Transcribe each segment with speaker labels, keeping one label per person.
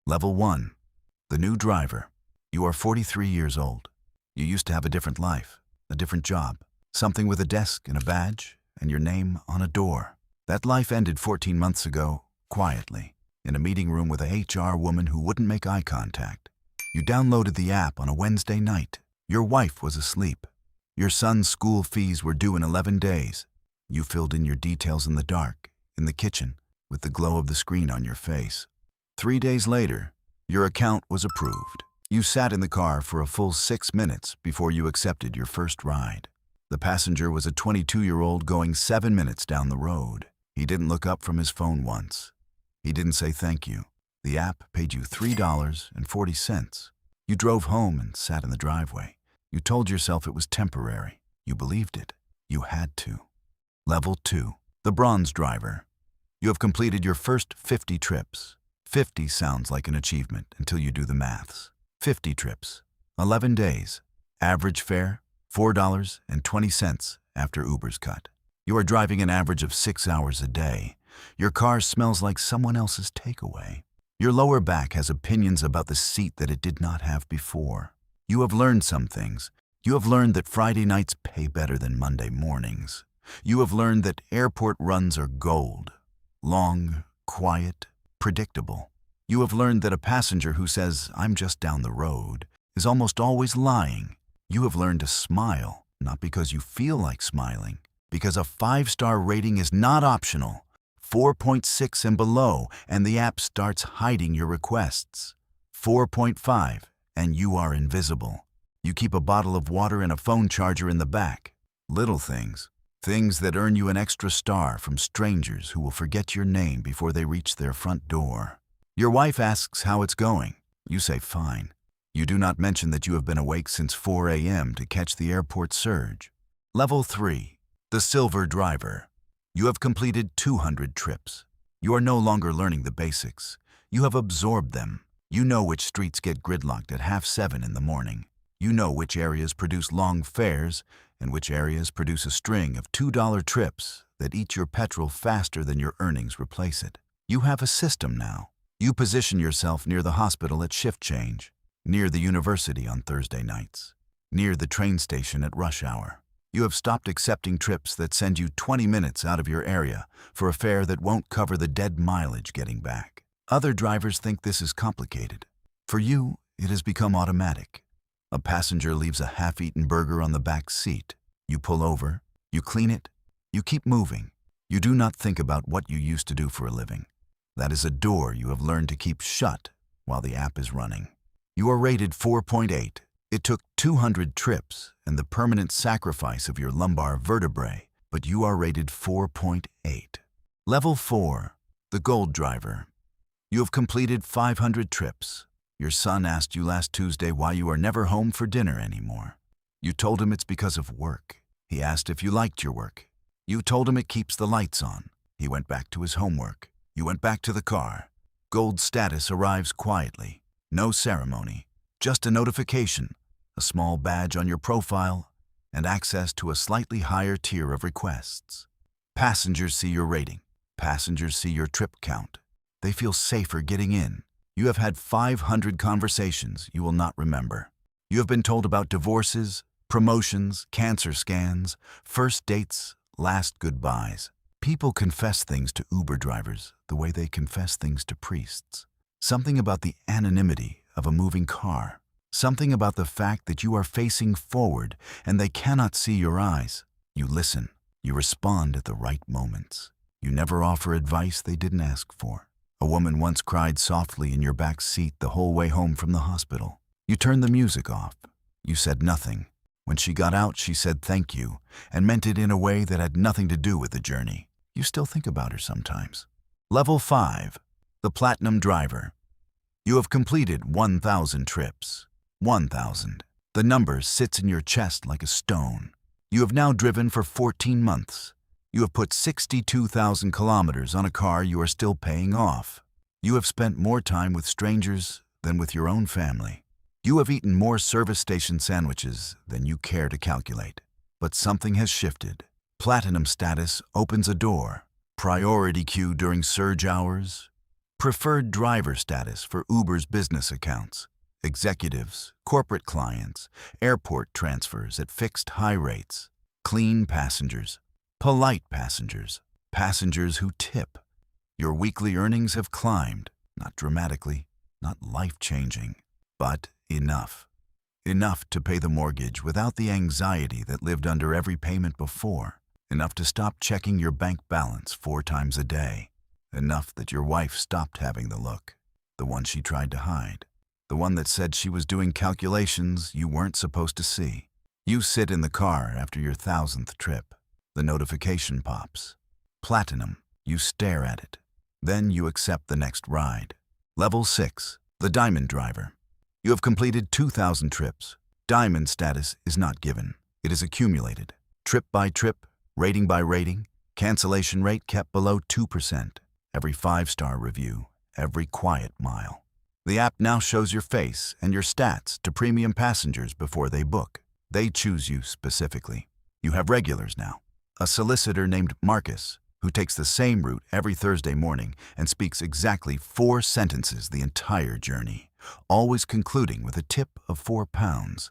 Speaker 1: Level 1. The new driver. You are 43 years old. You used to have a different life, a different job, something with a desk and a badge, and your name on a door. That life ended 14 months ago, quietly, in a meeting room with a HR woman who wouldn't make eye contact. You downloaded the app on a Wednesday night. Your wife was asleep. Your son's school fees were due in 11 days. You filled in your details in the dark, in the kitchen, with the glow of the screen on your face. 3 days later, your account was approved. You sat in the car for a full 6 minutes before you accepted your first ride. The passenger was a 22-year-old going 7 minutes down the road. He didn't look up from his phone once. He didn't say thank you. The app paid you $3.40. You drove home and sat in the driveway. You told yourself it was temporary. You believed it. You had to. Level 2. The bronze driver. You have completed your first 50 trips. 50 sounds like an achievement until you do the maths. 50 trips, 11 days. Average fare, $4.20 after Uber's cut. You are driving an average of 6 hours a day. Your car smells like someone else's takeaway. Your lower back has opinions about the seat that it did not have before. You have learned some things. You have learned that Friday nights pay better than Monday mornings. You have learned that airport runs are gold. Long, quiet, predictable. You have learned that a passenger who says, "I'm just down the road," is almost always lying. You have learned to smile, not because you feel like smiling, because a 5-star rating is not optional. 4.6 and below, and the app starts hiding your requests. 4.5, and you are invisible. You keep a bottle of water and a phone charger in the back. Little things. Things that earn you an extra star from strangers who will forget your name before they reach their front door. Your wife asks how it's going. You say fine. You do not mention that you have been awake since 4 a.m. to catch the airport surge. Level 3. The silver driver. You have completed 200 trips. You are no longer learning the basics. You have absorbed them. You know which streets get gridlocked at 6:30 in the morning. You know which areas produce long fares and which areas produce a string of $2 trips that eat your petrol faster than your earnings replace it. You have a system now. You position yourself near the hospital at shift change, near the university on Thursday nights, near the train station at rush hour. You have stopped accepting trips that send you 20 minutes out of your area for a fare that won't cover the dead mileage getting back. Other drivers think this is complicated. For you, it has become automatic. A passenger leaves a half-eaten burger on the back seat. You pull over, you clean it, you keep moving. You do not think about what you used to do for a living. That is a door you have learned to keep shut while the app is running. You are rated 4.8. It took 200 trips and the permanent sacrifice of your lumbar vertebrae, but you are rated 4.8. Level 4. The gold driver. You have completed 500 trips. Your son asked you last Tuesday why you are never home for dinner anymore. You told him it's because of work. He asked if you liked your work. You told him it keeps the lights on. He went back to his homework. You went back to the car. Gold status arrives quietly. No ceremony. Just a notification, a small badge on your profile, and access to a slightly higher tier of requests. Passengers see your rating. Passengers see your trip count. They feel safer getting in. You have had 500 conversations you will not remember. You have been told about divorces, promotions, cancer scans, first dates, last goodbyes. People confess things to Uber drivers the way they confess things to priests. Something about the anonymity of a moving car. Something about the fact that you are facing forward and they cannot see your eyes. You listen. You respond at the right moments. You never offer advice they didn't ask for. A woman once cried softly in your back seat the whole way home from the hospital. You turned the music off. You said nothing. When she got out, she said thank you and meant it in a way that had nothing to do with the journey. You still think about her sometimes. Level 5. The platinum driver. You have completed 1,000 trips. 1,000. The number sits in your chest like a stone. You have now driven for 14 months. You have put 62,000 kilometers on a car you are still paying off. You have spent more time with strangers than with your own family. You have eaten more service station sandwiches than you care to calculate. But something has shifted. Platinum status opens a door. Priority queue during surge hours. Preferred driver status for Uber's business accounts, executives, corporate clients, airport transfers at fixed high rates, clean passengers, polite passengers, passengers who tip. Your weekly earnings have climbed, not dramatically, not life-changing, but enough. Enough to pay the mortgage without the anxiety that lived under every payment before. Enough to stop checking your bank balance 4 times a day. Enough that your wife stopped having the look, the one she tried to hide, the one that said she was doing calculations you weren't supposed to see. You sit in the car after your 1,000th trip. The notification pops. Platinum. You stare at it. Then you accept the next ride. Level 6. The Diamond Driver. You have completed 2,000 trips. Diamond status is not given. It is accumulated. Trip by trip, rating by rating, cancellation rate kept below 2%. Every 5-star review, every quiet mile. The app now shows your face and your stats to premium passengers before they book. They choose you specifically. You have regulars now. A solicitor named Marcus, who takes the same route every Thursday morning and speaks exactly 4 sentences the entire journey, always concluding with a tip of £4.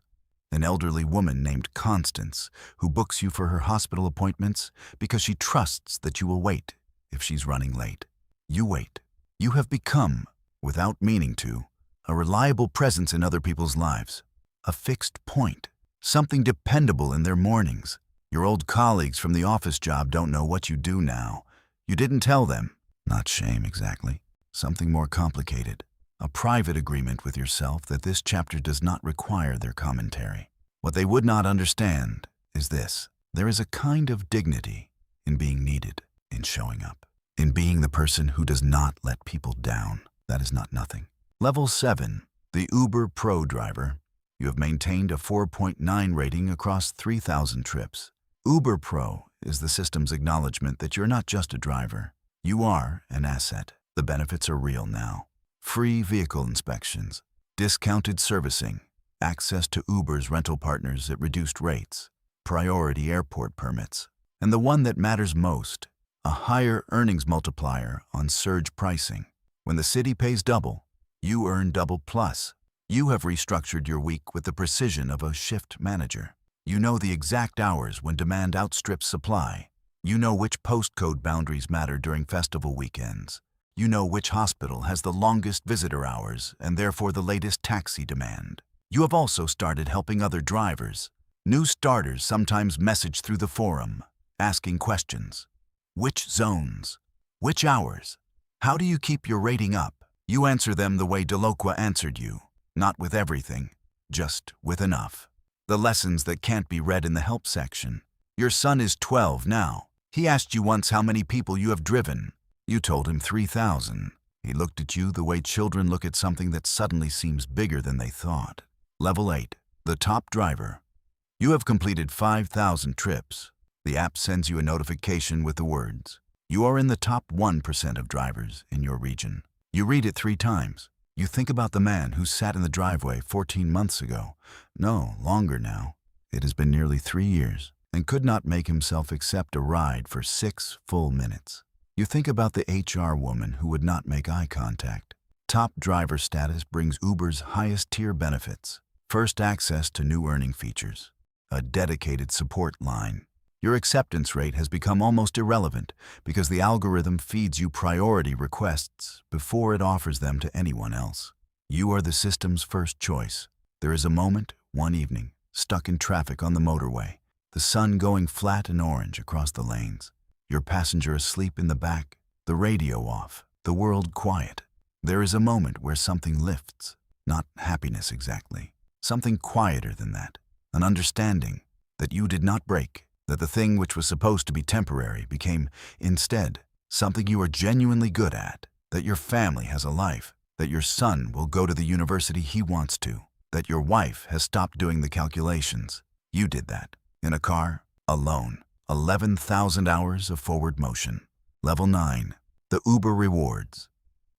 Speaker 1: An elderly woman named Constance, who books you for her hospital appointments because she trusts that you will wait if she's running late. You wait. You have become, without meaning to, a reliable presence in other people's lives. A fixed point. Something dependable in their mornings. Your old colleagues from the office job don't know what you do now. You didn't tell them. Not shame, exactly. Something more complicated. A private agreement with yourself that this chapter does not require their commentary. What they would not understand is this. There is a kind of dignity in being needed, in showing up, in being the person who does not let people down. That is not nothing. Level 7. The Uber Pro Driver. You have maintained a 4.9 rating across 3,000 trips. Uber Pro is the system's acknowledgement that you're not just a driver. You are an asset. The benefits are real now. Free vehicle inspections, discounted servicing, access to Uber's rental partners at reduced rates, priority airport permits, and the one that matters most, a higher earnings multiplier on surge pricing. When the city pays double, you earn double plus. You have restructured your week with the precision of a shift manager. You know the exact hours when demand outstrips supply. You know which postcode boundaries matter during festival weekends. You know which hospital has the longest visitor hours and therefore the latest taxi demand. You have also started helping other drivers. New starters sometimes message through the forum, asking questions. Which zones? Which hours? How do you keep your rating up? You answer them the way Doloqua answered you. Not with everything, just with enough. The lessons that can't be read in the help section. Your son is 12 now. He asked you once how many people you have driven. You told him 3,000. He looked at you the way children look at something that suddenly seems bigger than they thought. Level 8. The Top Driver. You have completed 5,000 trips. The app sends you a notification with the words, "You are in the top 1% of drivers in your region." You read it 3 times. You think about the man who sat in the driveway 14 months ago. No, longer now. It has been nearly 3 years, and could not make himself accept a ride for 6 full minutes. You think about the HR woman who would not make eye contact. Top driver status brings Uber's highest tier benefits. First access to new earning features. A dedicated support line. Your acceptance rate has become almost irrelevant because the algorithm feeds you priority requests before it offers them to anyone else. You are the system's first choice. There is a moment, one evening, stuck in traffic on the motorway, the sun going flat and orange across the lanes. Your passenger asleep in the back, the radio off, the world quiet. There is a moment where something lifts, not happiness exactly, something quieter than that, an understanding that you did not break, that the thing which was supposed to be temporary became, instead, something you are genuinely good at, that your family has a life, that your son will go to the university he wants to, that your wife has stopped doing the calculations. You did that, in a car, alone. 11,000 hours of forward motion. Level 9. The Uber Rewards.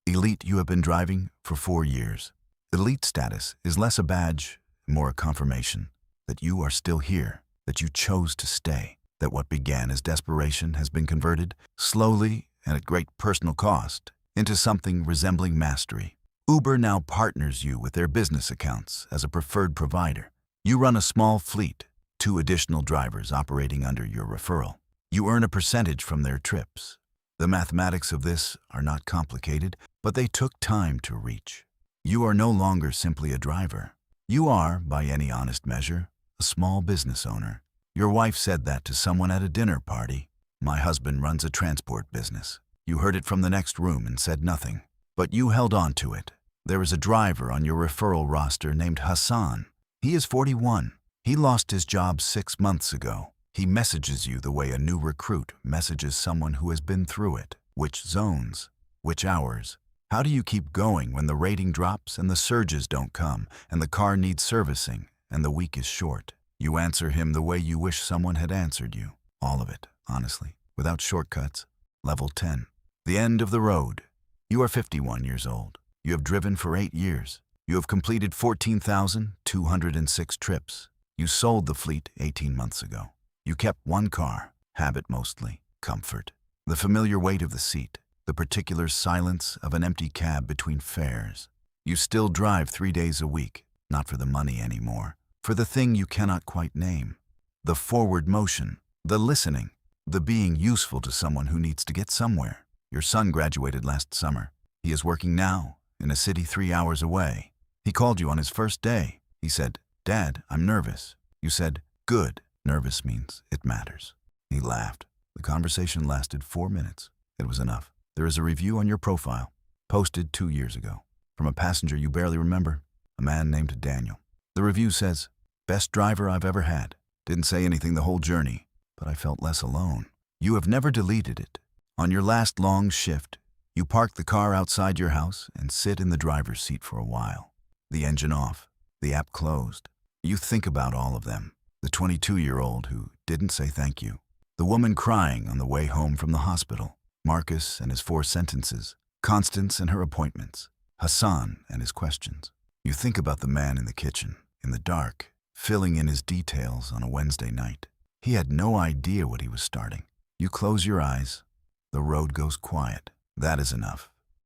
Speaker 1: Elite you have been driving for 4 years. Elite status is less a badge, more a confirmation that you are still here, that you chose to stay, that what began as desperation has been converted, slowly and at great personal cost, into something resembling mastery. Uber now partners you with their business accounts as a preferred provider. You run a small fleet, 2 additional drivers operating under your referral. You earn a percentage from their trips. The mathematics of this are not complicated, but they took time to reach. You are no longer simply a driver. You are, by any honest measure, a small business owner. Your wife said that to someone at a dinner party. My husband runs a transport business. You heard it from the next room and said nothing. But you held on to it. There is a driver on your referral roster named Hassan. He is 41. He lost his job 6 months ago. He messages you the way a new recruit messages someone who has been through it. Which zones? Which hours? How do you keep going when the rating drops and the surges don't come and the car needs servicing and the week is short? You answer him the way you wish someone had answered you. All of it, honestly, without shortcuts. Level 10. The end of the road. You are 51 years old. You have driven for 8 years. You have completed 14,206 trips. You sold the fleet 18 months ago. You kept one car, habit mostly, comfort. The familiar weight of the seat, the particular silence of an empty cab between fares. You still drive 3 days a week, not for the money anymore, for the thing you cannot quite name. The forward motion, the listening, the being useful to someone who needs to get somewhere. Your son graduated last summer. He is working now, in a city 3 hours away. He called you on his first day. He said, "Dad, I'm nervous." You said, "Good." Nervous means it matters. He laughed. The conversation lasted 4 minutes. It was enough. There is a review on your profile, posted 2 years ago, from a passenger you barely remember, a man named Daniel. The review says, "Best driver I've ever had." Didn't say anything the whole journey, but I felt less alone. You have never deleted it. On your last long shift, you park the car outside your house and sit in the driver's seat for a while. The engine off, the app closed. You think about all of them. The 22-year-old who didn't say thank you. The woman crying on the way home from the hospital. Marcus and his 4 sentences. Constance and her appointments. Hassan and his questions. You think about the man in the kitchen, in the dark, filling in his details on a Wednesday night. He had no idea what he was starting. You close your eyes. The road goes quiet. That is enough.